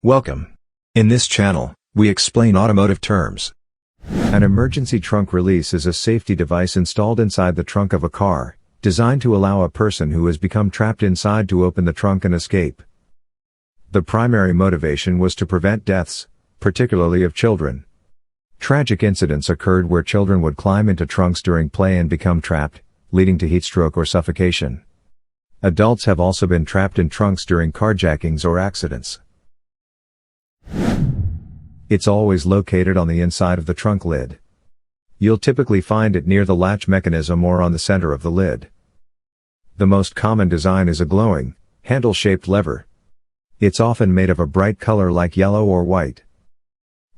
Welcome. In this channel, we explain automotive terms. An emergency trunk release is a safety device installed inside the trunk of a car, designed to allow a person who has become trapped inside to open the trunk and escape. The primary motivation was to prevent deaths, particularly of children. Tragic incidents occurred where children would climb into trunks during play and become trapped, leading to heatstroke or suffocation. Adults have also been trapped in trunks during carjackings or accidents. It's always located on the inside of the trunk lid. You'll typically find it near the latch mechanism or on the center of the lid. The most common design is a glowing, handle-shaped lever. It's often made of a bright color like yellow or white.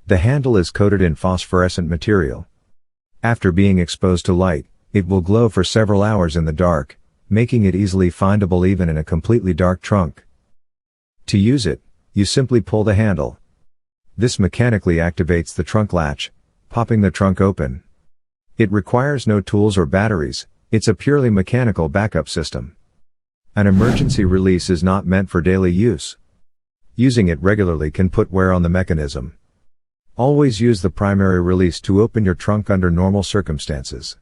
The handle is coated in phosphorescent material. After being exposed to light, it will glow for several hours in the dark, making it easily findable even in a completely dark trunk. To use it, you simply pull the handle. This mechanically activates the trunk latch, popping the trunk open. It requires no tools or batteries, it's a purely mechanical backup system. An emergency release is not meant for daily use. Using it regularly can put wear on the mechanism. Always use the primary release to open your trunk under normal circumstances.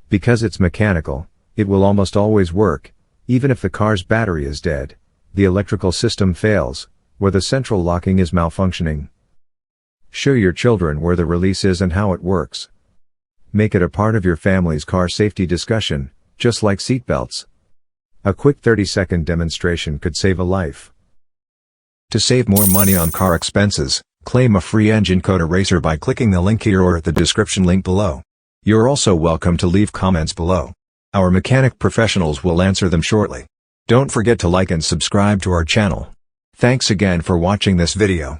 Because it's mechanical, it will almost always work, even if the car's battery is dead, the electrical system fails, or the central locking is malfunctioning. Show your children where the release is and how it works. Make it a part of your family's car safety discussion, just like seatbelts. A quick 30-second demonstration could save a life. To save more money on car expenses, claim a free engine code eraser by clicking the link here or at the description link below. You're also welcome to leave comments below. Our mechanic professionals will answer them shortly. Don't forget to like and subscribe to our channel. Thanks again for watching this video.